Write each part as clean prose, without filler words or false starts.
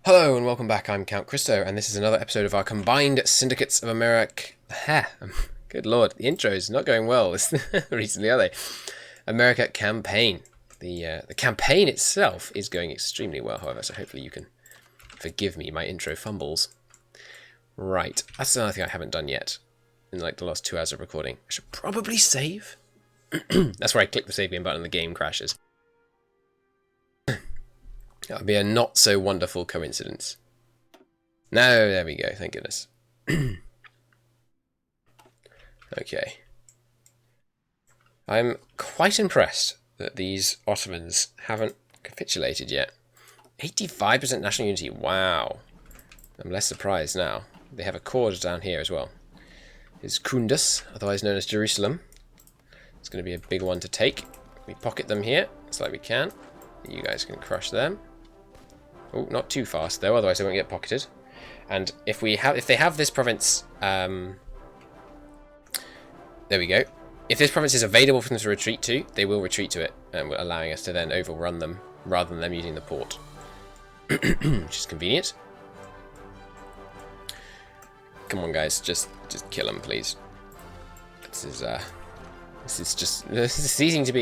Hello and welcome back, I'm Count Christo, and this is another episode of our combined Syndicates of America... Good lord, the intro's not going well recently, are they? America campaign. The campaign itself is going extremely well, however, so hopefully you can forgive me my intro fumbles. Right, that's another thing I haven't done yet in like the last 2 hours of recording. I should probably save. That's where I click the save game button and the game crashes. That would be a not so wonderful coincidence. No, there we go, thank goodness. Okay. I'm quite impressed that these Ottomans haven't capitulated yet. 85% national unity, wow. I'm less surprised now. They have a cord down here as well. Is Kunduz, otherwise known as Jerusalem. It's going to be a big one to take. We pocket them here, it's like we can. You guys can crush them. Oh, not too fast though, otherwise they won't get pocketed. And if they have this province, there we go. If this province is available for them to retreat to, they will retreat to it, allowing us to then overrun them rather than them using the port, which is convenient. Come on, guys, just kill them, please. This is ceasing to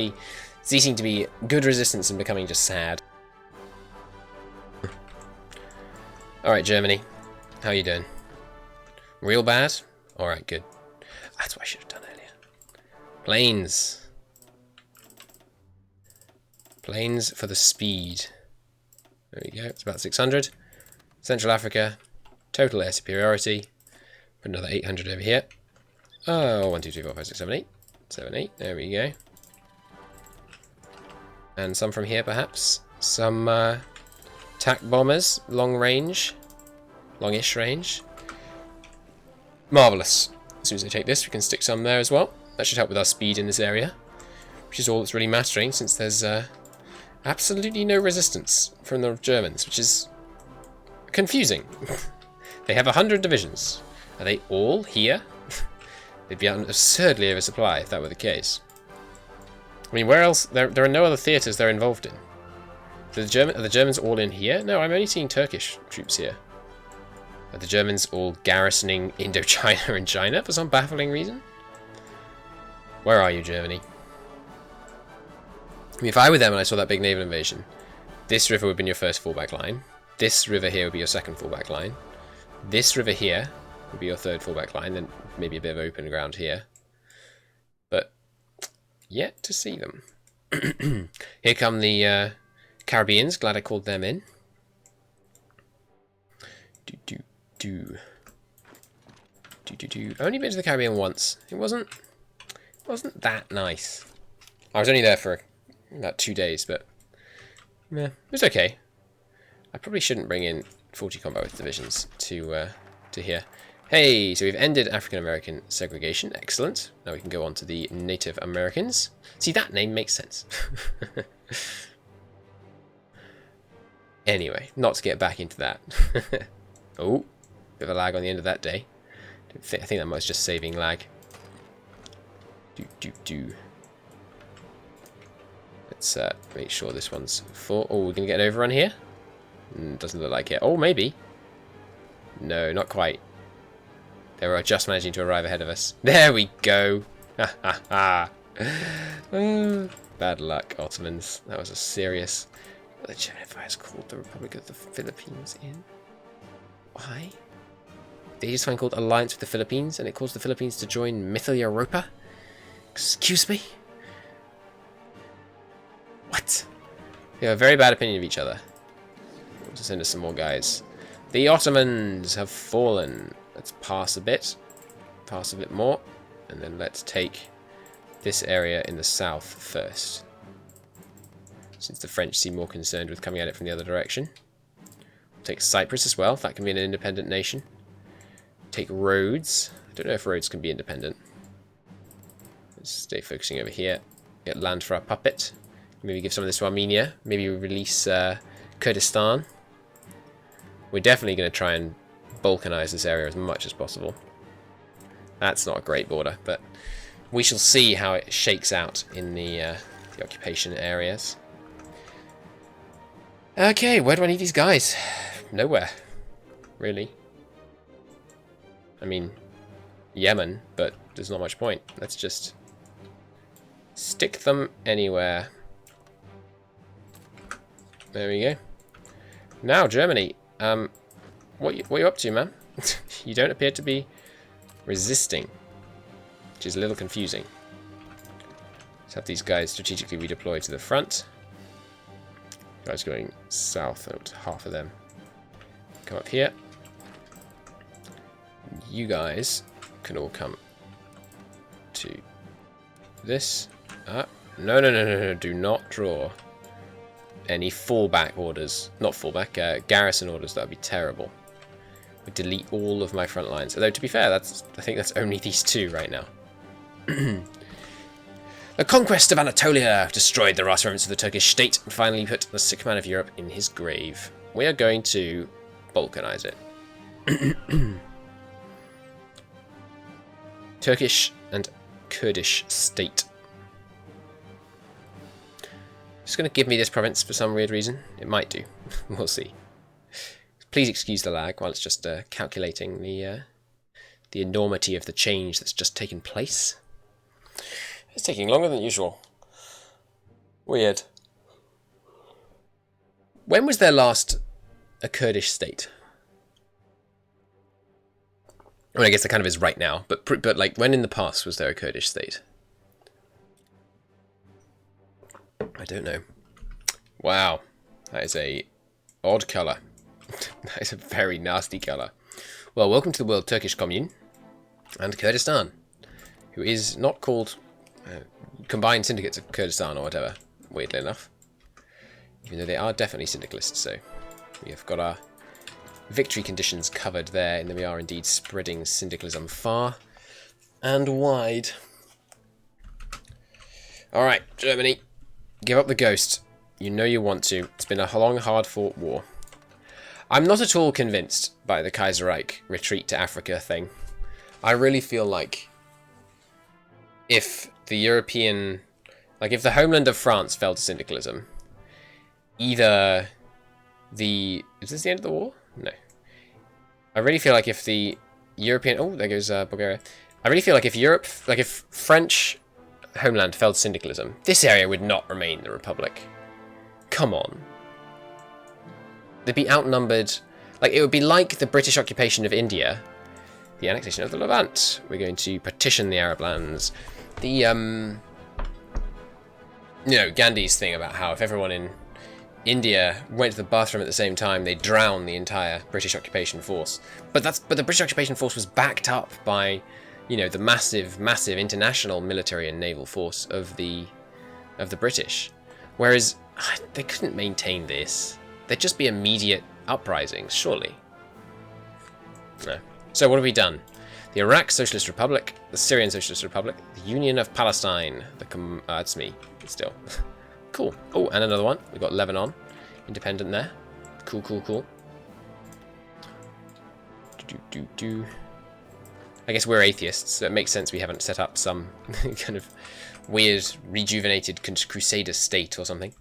be good resistance and becoming just sad. Alright, Germany. How you doing? Real bad? Alright, good. That's what I should have done earlier. Planes. Planes for the speed. There we go. It's about 600. Central Africa. Total air superiority. Put another 800 over here. Oh, 1, 2, 3, 4, 5, 6, 7, 8. 7, 8. There we go. And some from here, perhaps. Some attack bombers, longish range. Marvellous. As soon as they take this, we can stick some there as well. That should help with our speed in this area, which is all that's really mattering, since there's absolutely no resistance from the Germans, which is confusing. They have 100 divisions. Are they all here? They'd be absurdly oversupply if that were the case. I mean, where else? There are no other theatres they're involved in. Are the Germans all in here? No, I'm only seeing Turkish troops here. Are the Germans all garrisoning Indochina and China for some baffling reason? Where are you, Germany? I mean, if I were them and I saw that big naval invasion, this river would be your first fallback line. This river here would be your second fallback line. This river here would be your third fallback line, then maybe a bit of open ground here. But yet to see them. Here come the Caribbeans. Glad I called them in. I've only been to the Caribbean once. It wasn't that nice. I was only there for about 2 days, but yeah, it was okay. I probably shouldn't bring in 40 combat with divisions to here. Hey, so we've ended African American segregation. Excellent. Now we can go on to the Native Americans. See, that name makes sense. Anyway, not to get back into that. Oh, bit of a lag on the end of that day. I think that was just saving lag. Let's make sure this one's full. Oh, we're going to get an overrun here? Doesn't look like it. Oh, maybe. No, not quite. They were just managing to arrive ahead of us. There we go. Ha ha ha. Bad luck, Ottomans. That was a serious... The German Empire is called the Republic of the Philippines in... Why? They just find called Alliance with the Philippines, and it calls the Philippines to join Mythil Europa? Excuse me? What? They have a very bad opinion of each other. We'll just send us some more guys. The Ottomans have fallen. Let's pass a bit more, and then let's take this area in the south first, since the French seem more concerned with coming at it from the other direction. We'll take Cyprus as well, that can be an independent nation. Take Rhodes. I don't know if Rhodes can be independent. Let's stay focusing over here. Get land for our puppet. Maybe give some of this to Armenia. Maybe release Kurdistan. We're definitely going to try and balkanize this area as much as possible. That's not a great border, but we shall see how it shakes out in the occupation areas. Okay, where do I need these guys? nowhere, really. I mean, Yemen, but there's not much point. Let's just stick them anywhere. There we go. Now, Germany. What are you up to, man? You don't appear to be resisting, which is a little confusing. Let's have these guys strategically redeploy to the front. Guys going south, half of them come up here. You guys can all come to this. No, do not draw any fallback orders. Not fallback, garrison orders. That would be terrible. Would delete all of my front lines. Although, to be fair, I think that's only these two right now. The conquest of Anatolia destroyed the last remnants of the Turkish state and finally put the sick man of Europe in his grave. We are going to Balkanize it. Turkish and Kurdish state. Just going to give me this province for some weird reason. It might do. We'll see. Please excuse the lag while it's just calculating the enormity of the change that's just taken place. It's taking longer than usual. Weird. When was there last a Kurdish state? I mean, I guess there kind of is right now, but like, when in the past was there a Kurdish state? I don't know. Wow, that is a odd colour. That is a very nasty colour. Well, welcome to the World Turkish Commune and Kurdistan, who is not called Combined Syndicates of Kurdistan or whatever, weirdly enough. Even though they are definitely syndicalists, so we have got our victory conditions covered there, and then we are indeed spreading syndicalism far and wide. Alright, Germany, give up the ghost. You know you want to. It's been a long, hard-fought war. I'm not at all convinced by the Kaiserreich retreat to Africa thing. I really feel like if the European... Like, if the homeland of France fell to syndicalism, either the... Is this the end of the war? No. I really feel like if the European... Oh, there goes Bulgaria. I really feel like if Europe... Like, if French homeland fell to syndicalism, this area would not remain the Republic. Come on. They'd be outnumbered. Like, it would be like the British occupation of India. The annexation of the Levant. We're going to partition the Arab lands. The, you know, Gandhi's thing about how if everyone in India went to the bathroom at the same time, they'd drown the entire British occupation force. But the British occupation force was backed up by, you know, the massive international military and naval force of the British. Whereas they couldn't maintain this. There'd just be immediate uprisings, surely. No. So what have we done? The Iraq Socialist Republic, the Syrian Socialist Republic, the Union of Palestine. That's me, still. Cool. Oh, and another one. We've got Lebanon, independent there. Cool. I guess we're atheists, so it makes sense we haven't set up some kind of weird, rejuvenated crusader state or something.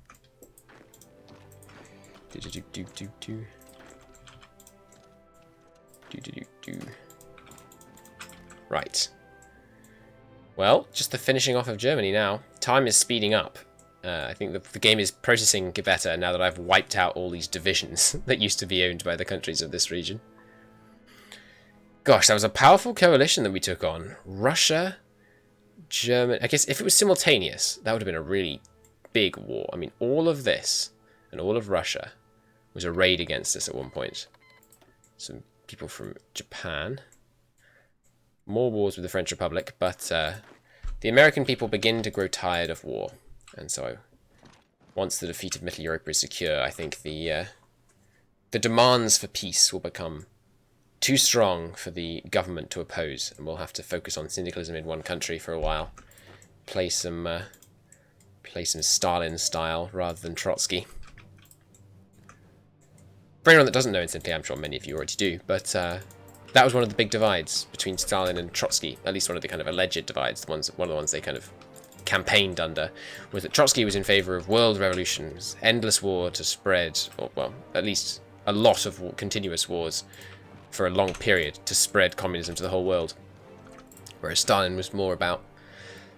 Right. Well, just the finishing off of Germany now. Time is speeding up. I think the game is processing better now that I've wiped out all these divisions that used to be owned by the countries of this region. Gosh, that was a powerful coalition that we took on. Russia, Germany... I guess if it was simultaneous, that would have been a really big war. I mean, all of this and all of Russia was arrayed against us at one point. Some people from Japan. More wars with the French Republic, but the American people begin to grow tired of war. And so, once the defeat of Middle Europe is secure, I think the demands for peace will become too strong for the government to oppose, and we'll have to focus on syndicalism in one country for a while. Play some Stalin style rather than Trotsky. For anyone that doesn't know instantly, I'm sure many of you already do, but that was one of the big divides between Stalin and Trotsky, at least one of the kind of alleged divides, one of the ones they kind of campaigned under, was that Trotsky was in favour of world revolutions, endless war to spread, or, well, at least a lot of continuous wars for a long period to spread communism to the whole world. Whereas Stalin was more about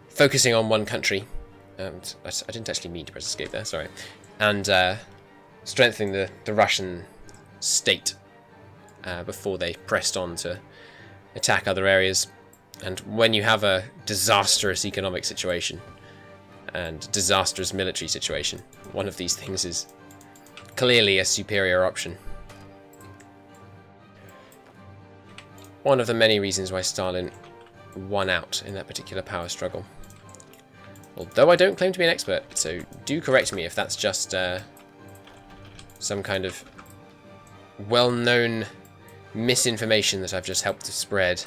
focusing on one country. And I didn't actually mean to press escape there, sorry. And strengthening the Russian state before they pressed on to attack other areas. And when you have a disastrous economic situation and disastrous military situation, one of these things is clearly a superior option. One of the many reasons why Stalin won out in that particular power struggle. Although I don't claim to be an expert, so do correct me if that's just some kind of well-known misinformation that I've just helped to spread.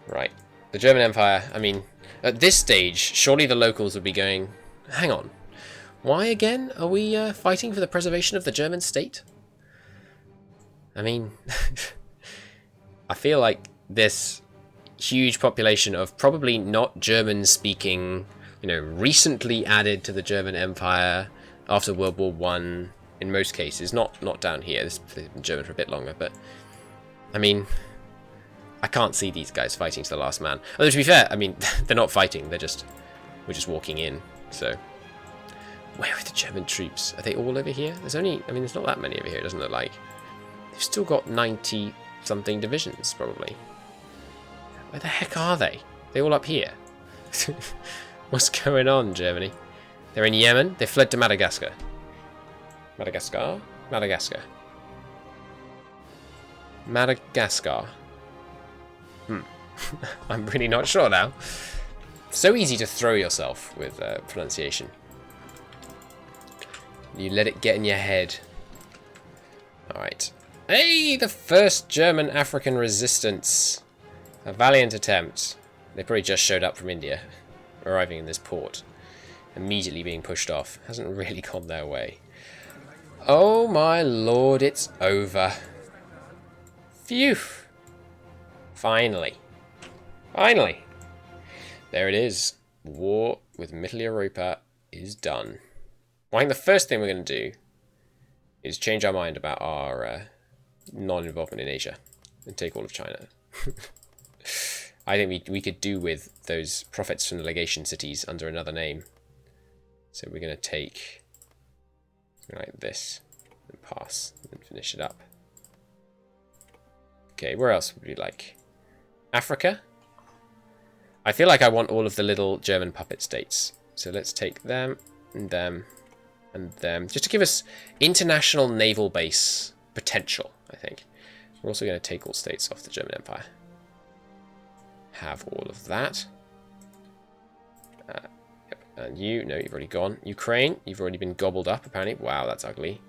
Right. The German Empire, I mean, at this stage, surely the locals would be going, hang on, why again are we fighting for the preservation of the German state? I mean, I feel like this huge population of probably not German-speaking, you know, recently added to the German Empire after World War I, in most cases, not down here, this has been German for a bit longer, but, I mean, I can't see these guys fighting to the last man. Although, to be fair, I mean, they're not fighting, we're just walking in, so. Where are the German troops? Are they all over here? There's only, I mean, there's not that many over here, it doesn't look like. They've still got 90-something divisions, probably. Where the heck are they? They all up here? What's going on, Germany? They're in Yemen. They fled to Madagascar. Madagascar? Madagascar. Madagascar. I'm really not sure now. So easy to throw yourself with pronunciation. You let it get in your head. Alright. Hey, the first German African resistance. A valiant attempt. They probably just showed up from India, arriving in this port, immediately being pushed off. Hasn't really gone their way. Oh my lord, it's over. Phew. Finally. Finally. There it is. War with Middle Europa is done. Well, I think the first thing we're going to do is change our mind about our non-involvement in Asia and take all of China. I think we could do with those profits from the legation cities under another name. So we're going to take something like this and pass and finish it up. Okay, where else would we like? Africa? I feel like I want all of the little German puppet states. So let's take them and them and them. Just to give us international naval base potential, I think. We're also going to take all states off the German Empire. Have all of that. Yep. And you, no, you've already gone. Ukraine, you've already been gobbled up, apparently. Wow, that's ugly.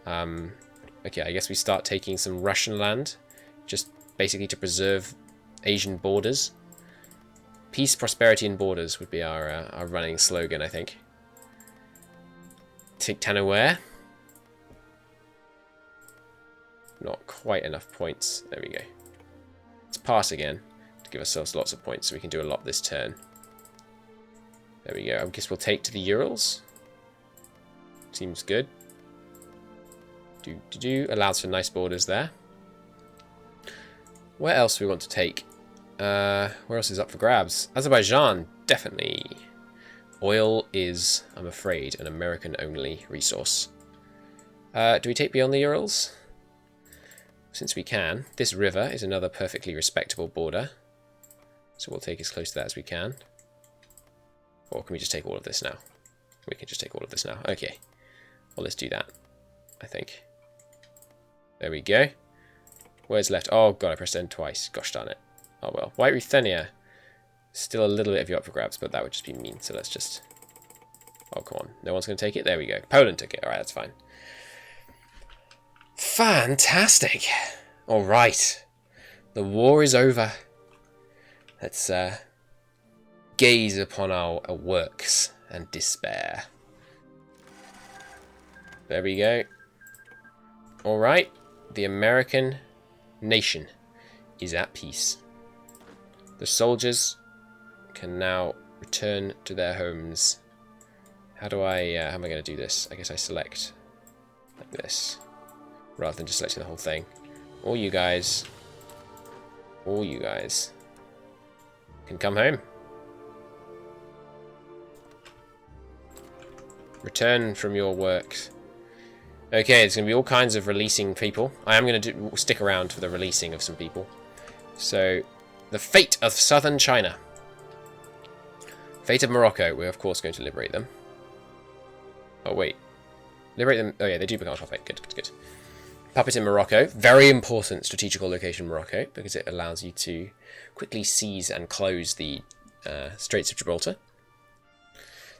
Okay, I guess we start taking some Russian land, just basically to preserve Asian borders. Peace, prosperity, and borders would be our running slogan, I think. Take Tanaware. Not quite enough points. There we go. Let's pass again to give ourselves lots of points so we can do a lot this turn. There we go. I guess we'll take to the Urals. Seems good. Allows for nice borders there. Where else do we want to take? Where else is up for grabs? Azerbaijan, definitely. Oil is, I'm afraid, an American-only resource. Do we take beyond the Urals? Since we can. This river is another perfectly respectable border. So we'll take as close to that as we can. Or can we just take all of this now? We can just take all of this now. Okay. Well, let's do that, I think. There we go. Where's left? Oh, God, I pressed N twice. Gosh darn it. Oh, well. White Ruthenia. Still a little bit of you up for grabs, but that would just be mean. So let's just... Oh, come on. No one's going to take it? There we go. Poland took it. All right, that's fine. Fantastic. All right. The war is over. Let's gaze upon our works and despair. There we go. All right. The American nation is at peace. The soldiers can now return to their homes. How am I going to do this? I guess I select like this, rather than just selecting the whole thing. All you guys can come home. Return from your work. Okay, there's going to be all kinds of releasing people. I am going to stick around for the releasing of some people. So, the fate of southern China. Fate of Morocco. We're, of course, going to liberate them. Oh, wait. Liberate them. Oh, yeah, they do become our fate. Good, good, good. Puppet in Morocco. Very important strategical location, Morocco, because it allows you to quickly seize and close the Straits of Gibraltar.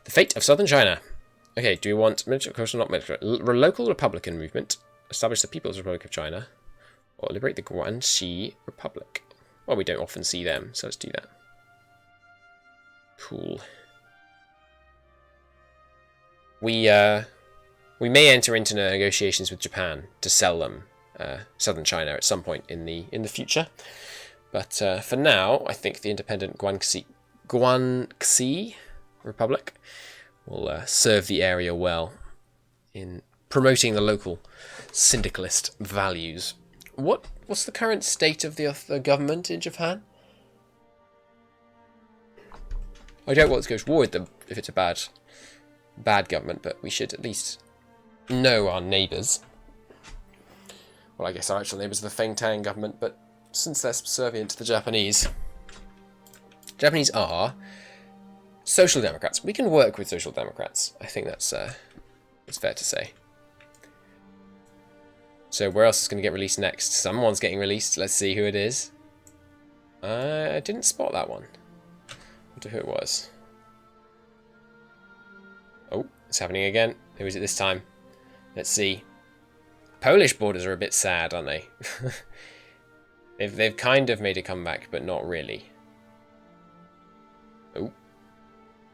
The fate of southern China. Okay, do we want military? Of course, not military. Local Republican movement. Establish the People's Republic of China. Or liberate the Guangxi Republic. Well, we don't often see them, so let's do that. Cool. We may enter into negotiations with Japan to sell them southern China at some point in the future. But for now, I think the independent Guangxi Republic will serve the area well in promoting the local syndicalist values. What's the current state of the government in Japan? I don't want to go to war with them if it's a bad government, but we should at least know our neighbours. Well, I guess our actual neighbours are the Fengtang government, but since they're subservient to the Japanese are Social Democrats. We can work with Social Democrats. I think that's fair to say. So where else is going to get released next? Someone's getting released. Let's see who it is. I didn't spot that one. I wonder who it was. Oh, it's happening again. Who is it this time? Let's see. Polish borders are a bit sad, aren't they? They've kind of made a comeback, but not really. Oh.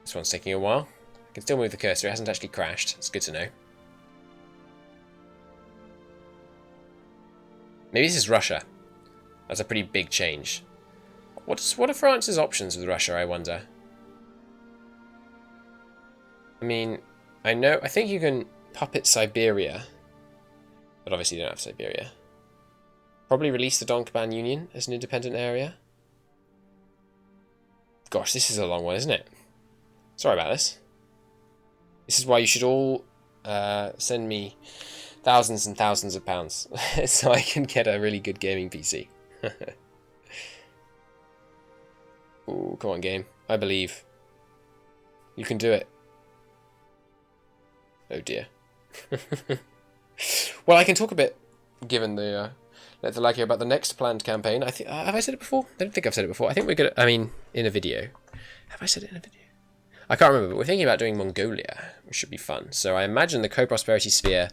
This one's taking a while. I can still move the cursor. It hasn't actually crashed. It's good to know. Maybe this is Russia. That's a pretty big change. What are France's options with Russia, I wonder? I mean, I think you can puppet Siberia. But obviously you don't have Siberia. Probably release the Donkoban Union as an independent area. Gosh, this is a long one, isn't it? Sorry about this. This is why you should all send me thousands and thousands of pounds so I can get a really good gaming PC. Ooh, come on, game. I believe. You can do it. Oh dear. Well, I can talk a bit, given the let the like here, about the next planned campaign. I think have I said it before? I don't think I've said it before. I think we're gonna. I mean, in a video. Have I said it in a video? I can't remember, but we're thinking about doing Mongolia, which should be fun. So I imagine the co-prosperity sphere,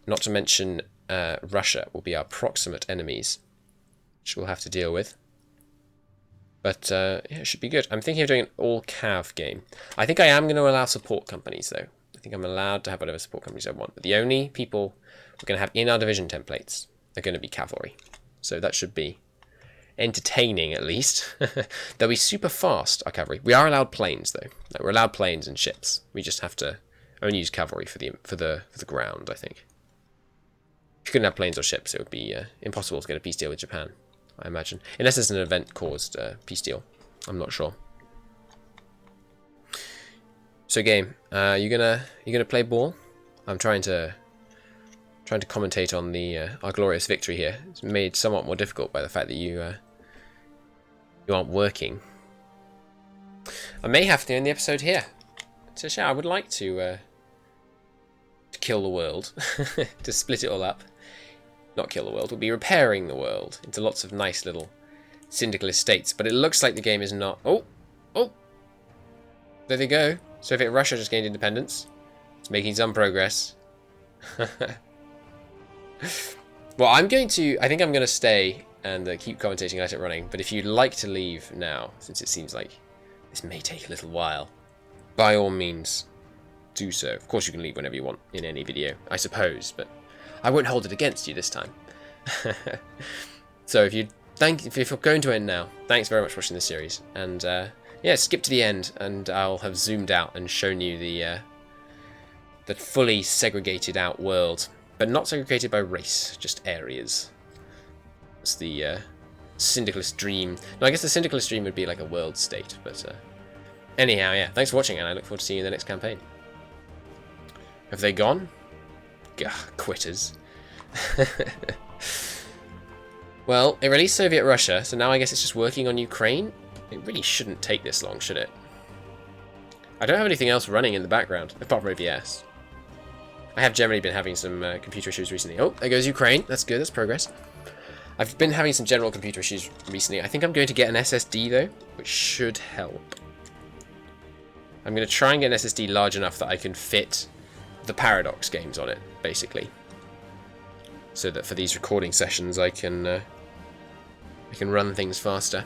not to mention Russia, will be our proximate enemies, which we'll have to deal with. But yeah, it should be good. I'm thinking of doing an all-cav game. I think I am going to allow support companies, though. I think I'm allowed to have whatever support companies I want. But the only people we're going to have in our division templates are going to be cavalry. So that should be entertaining, at least. They'll be super fast, our cavalry. We are allowed planes, though. Like, we're allowed planes and ships. We just have to only use cavalry for the ground, I think. If you couldn't have planes or ships, it would be impossible to get a peace deal with Japan, I imagine. Unless there's an event-caused peace deal. I'm not sure. So, game, you gonna play ball? I'm trying to commentate on our glorious victory here. It's made somewhat more difficult by the fact that you aren't working. I may have to end the episode here. So, yeah, I would like to kill the world, to split it all up. Not kill the world. We'll be repairing the world into lots of nice little syndicalist states. But it looks like the game is not. Oh, there they go. Soviet Russia just gained independence. It's making some progress. Well, I think I'm going to stay and keep commentating, let it running. But if you'd like to leave now, since it seems like this may take a little while, by all means, do so. Of course, you can leave whenever you want in any video, I suppose, but I won't hold it against you this time. So if you're going to end now, thanks very much for watching this series. And yeah, skip to the end, and I'll have zoomed out and shown you the fully segregated out world but not segregated by race, just areas. It's the syndicalist dream. No, I guess the syndicalist dream would be like a world state, but anyhow, yeah. Thanks for watching, and I look forward to seeing you in the next campaign. Have they gone? Gah, quitters. Well, it released Soviet Russia, so now I guess it's just working on Ukraine. It really shouldn't take this long, should it? I don't have anything else running in the background, apart from OBS. I have generally been having some computer issues recently. Oh, there goes Ukraine. That's good, that's progress. I've been having some general computer issues recently. I think I'm going to get an SSD, though, which should help. I'm going to try and get an SSD large enough that I can fit the Paradox games on it, basically. So that for these recording sessions I can run things faster.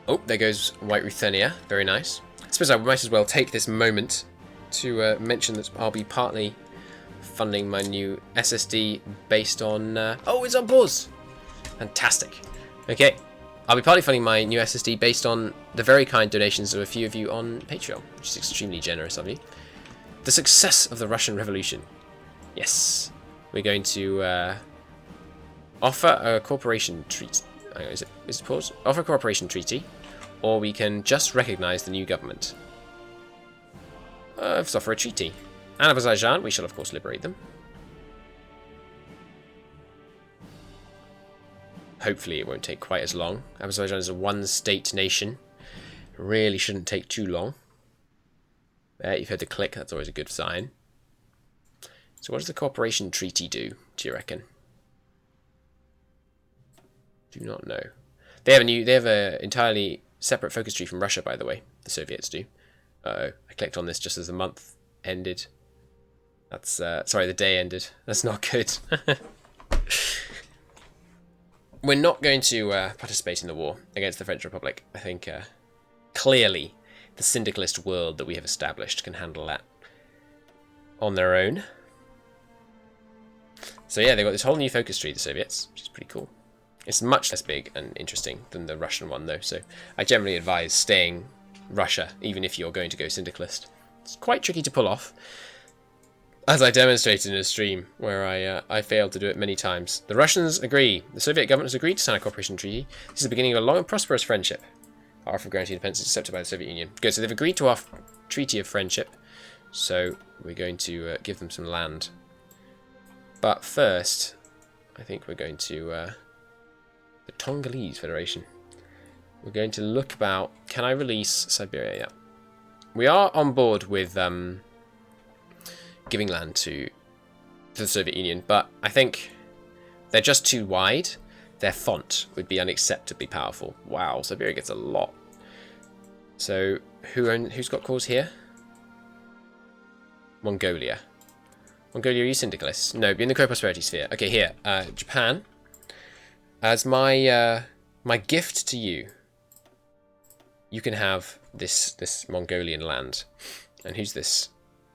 Oh, there goes White Ruthenia. Very nice. I suppose I might as well take this moment to mention that I'll be partly funding my new SSD based on... oh, it's on pause! Fantastic. Okay. I'll be partly funding my new SSD based on the very kind donations of a few of you on Patreon, which is extremely generous of you. The success of the Russian Revolution. Yes. We're going to offer a cooperation treaty. Is it pause? Offer a cooperation treaty, or we can just recognise the new government. Let's offer a treaty. And Azerbaijan, we shall of course liberate them. Hopefully it won't take quite as long. Azerbaijan is a one-state nation. It really shouldn't take too long. There, you've heard the click. That's always a good sign. So what does the cooperation treaty do you reckon? Do not know. They have a entirely separate focus tree from Russia, by the way. The Soviets do. Uh-oh. I clicked on this just as the month ended. That's sorry, the day ended. That's not good. We're not going to participate in the war against the French Republic. I think clearly the syndicalist world that we have established can handle that on their own. So yeah, they've got this whole new focus tree, the Soviets, which is pretty cool. It's much less big and interesting than the Russian one, though, so I generally advise staying Russia, even if you're going to go syndicalist. It's quite tricky to pull off, as I demonstrated in a stream where I failed to do it many times. The Russians agree. The Soviet government has agreed to sign a cooperation treaty. This is the beginning of a long and prosperous friendship. Our offer of guaranteed independence is accepted by the Soviet Union. Good, so they've agreed to our treaty of friendship, so we're going to give them some land. But first, I think we're going to... the Tongolese Federation. We're going to look about... Can I release Siberia? Yeah. We are on board with giving land to the Soviet Union, but I think they're just too wide. Their font would be unacceptably powerful. Wow, Siberia gets a lot. So, who's got cause here? Mongolia. Mongolia, are you syndicalists? No, be in the co-prosperity sphere. Okay, here. Japan. As my my gift to you, you can have this Mongolian land. And who's this?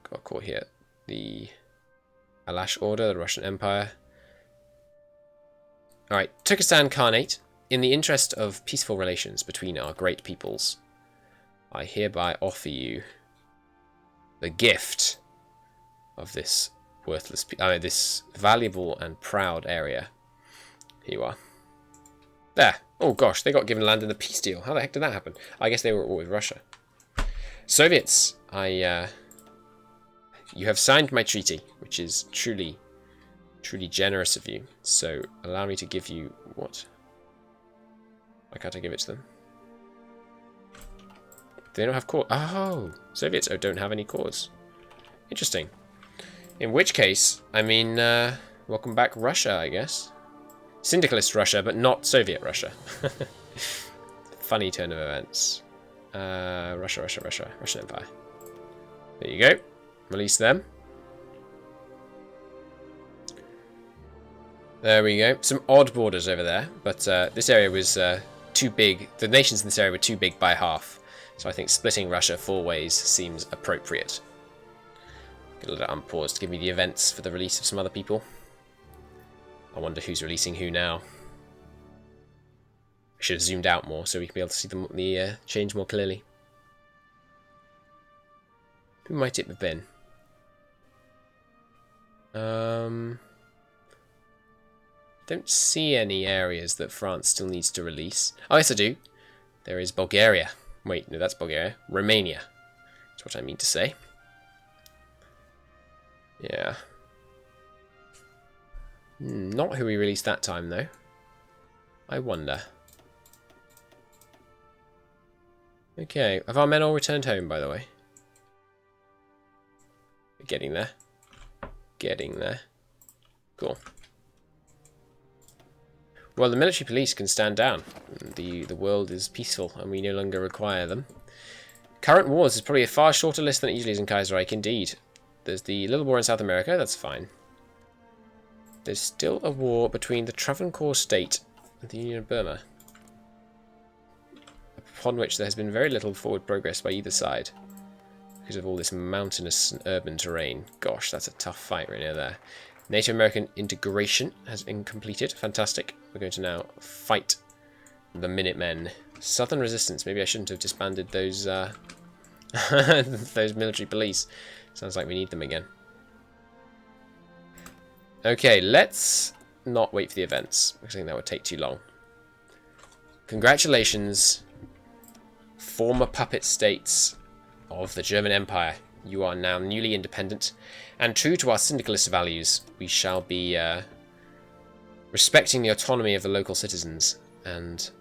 Got caught here. The Alash Order, the Russian Empire. Alright, Turkestan Khanate. In the interest of peaceful relations between our great peoples, I hereby offer you the gift of this worthless, this valuable and proud area. Here you are. There. Oh gosh, they got given land in the peace deal. How the heck did that happen? I guess they were at war with Russia. Soviets, you have signed my treaty, which is truly generous of you. So allow me to give you what? Why can't I give it to them? They don't have cause. Oh, Soviets don't have any cause. Interesting. In which case, I mean, welcome back Russia, I guess. Syndicalist Russia, but not Soviet Russia. Funny turn of events. Russian Empire. There you go. Release them. There we go. Some odd borders over there, but this area was too big. The nations in this area were too big by half. So I think splitting Russia 4 ways seems appropriate. Get a little unpause to give me the events for the release of some other people. I wonder who's releasing who now. I should have zoomed out more so we can be able to see the change more clearly. Who might it have been? Don't see any areas that France still needs to release. Oh, yes, I do. There is Bulgaria. Wait, no, that's Bulgaria. Romania. That's what I mean to say. Yeah. Not who we released that time, though. I wonder. Okay, have our men all returned home, by the way? Getting there. Getting there. Cool. Well, the military police can stand down. The world is peaceful, and we no longer require them. Current wars is probably a far shorter list than it usually is in Kaiserreich, indeed. There's the little war in South America, that's fine. There's still a war between the Travancore state and the Union of Burma, upon which there has been very little forward progress by either side, because of all this mountainous and urban terrain. Gosh, that's a tough fight right near there. NATO-American integration has been completed. Fantastic. We're going to now fight the Minutemen. Southern Resistance. Maybe I shouldn't have disbanded those those military police. Sounds like we need them again. Okay, let's not wait for the events, because I think that would take too long. Congratulations, former puppet states of the German Empire. You are now newly independent, and true to our syndicalist values, we shall be respecting the autonomy of the local citizens and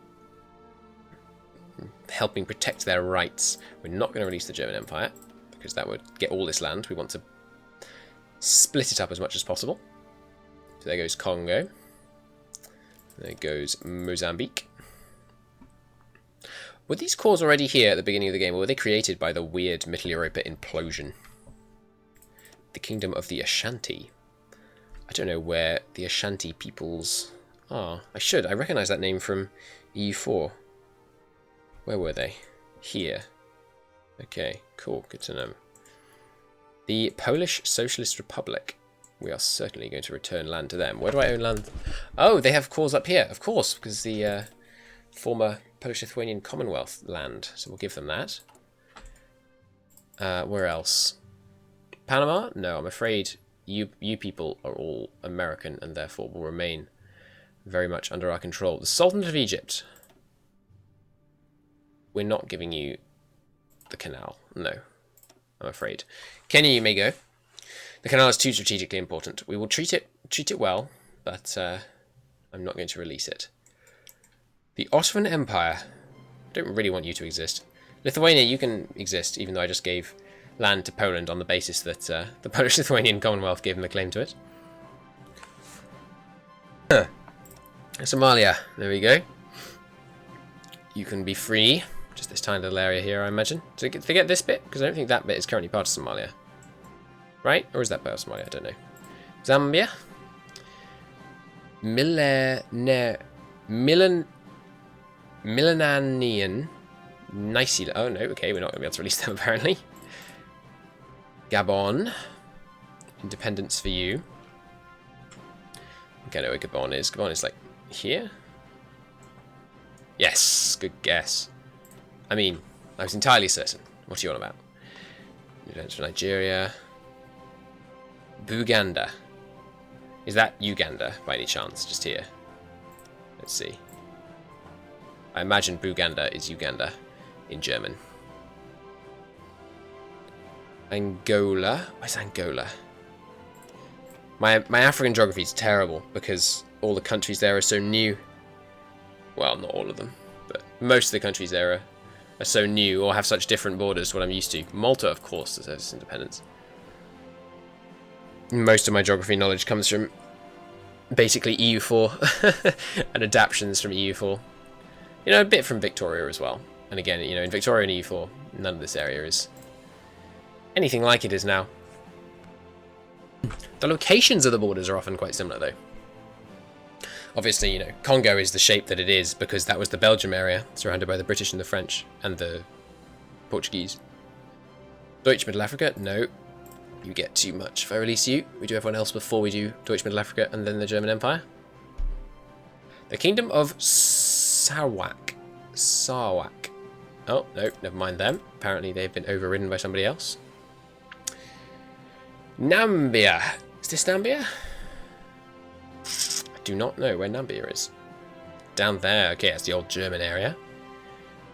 helping protect their rights. We're not going to release the German Empire, because that would get all this land. We want to split it up as much as possible. So there goes Congo. There goes Mozambique. Were these cores already here at the beginning of the game, or were they created by the weird Middle Europa implosion? The Kingdom of the Ashanti. I don't know where the Ashanti peoples are. I should. I recognise that name from EU4. Where were they? Here. Okay, cool. Good to know. The Polish Socialist Republic. We are certainly going to return land to them. Where do I own land? Oh, they have cores up here. Of course, because the former Polish-Lithuanian Commonwealth land. So we'll give them that. Where else? Panama? No, I'm afraid you people are all American and therefore will remain very much under our control. The Sultanate of Egypt. We're not giving you the canal. No, I'm afraid. Kenya, you may go. The canal is too strategically important. We will treat it well, but I'm not going to release it. The Ottoman Empire. I don't really want you to exist. Lithuania, you can exist, even though I just gave land to Poland on the basis that the Polish-Lithuanian Commonwealth gave them the claim to it. Somalia, there we go. You can be free. Just this tiny little area here, I imagine. To get this bit? Because I don't think that bit is currently part of Somalia. Right? Or is that part of Somalia? I don't know. Zambia. Milananian. Nicely. Oh no, okay, we're not going to be able to release them apparently. Gabon. Independence for you. Okay, I know where Gabon is. Gabon is like here? Yes, good guess. I mean, I was entirely certain. What are you on about? Nigeria. Buganda. Is that Uganda by any chance? Just here. Let's see. I imagine Buganda is Uganda in German. Angola. Where's Angola? My African geography is terrible because all the countries there are so new. Well, not all of them, but most of the countries there are so new or have such different borders to what I'm used to. Malta, of course, deserves its independence. Most of my geography knowledge comes from basically EU4 and adaptions from EU4. You know, a bit from Victoria as well. And again, you know, in Victoria and EU4, none of this area is anything like it is now. The locations of the borders are often quite similar, though. Obviously, you know, Congo is the shape that it is because that was the Belgium area, surrounded by the British and the French and the Portuguese. Deutsche Middle Africa? No. You get too much. If I release you, we do everyone else before we do Deutsche Middle Africa and then the German Empire. The Kingdom of Sarawak. Sarawak. Oh, no, never mind them. Apparently they've been overridden by somebody else. Nambia. Is this Nambia? I do not know where Nambia is. Down there. Okay, that's the old German area.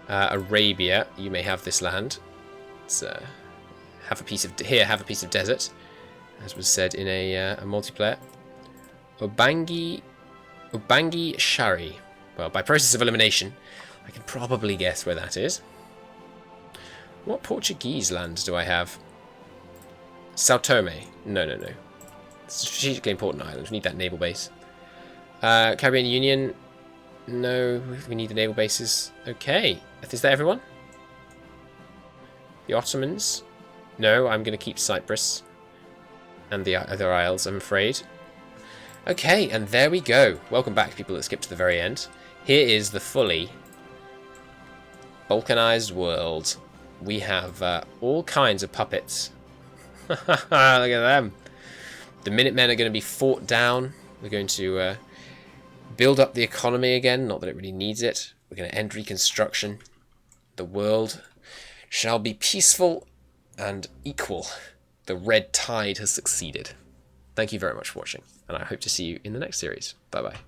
Arabia, you may have this land. Let's have a piece of have a piece of desert, as was said in a multiplayer. Ubangi Shari. Well, by process of elimination, I can probably guess where that is. What Portuguese land do I have? Sao Tome. No. It's a strategically important island. We need that naval base. Caribbean Union. No, we need the naval bases. Okay. Is that everyone? The Ottomans? No, I'm going to keep Cyprus. And the other isles, I'm afraid. Okay, and there we go. Welcome back, people that skipped to the very end. Here is the fully Balkanized world. We have all kinds of puppets. Look at them. The Minutemen are going to be fought down. We're going to build up the economy again. Not that it really needs it. We're going to end Reconstruction. The world shall be peaceful and equal. The red tide has succeeded. Thank you very much for watching, and I hope to see you in the next series. Bye-bye.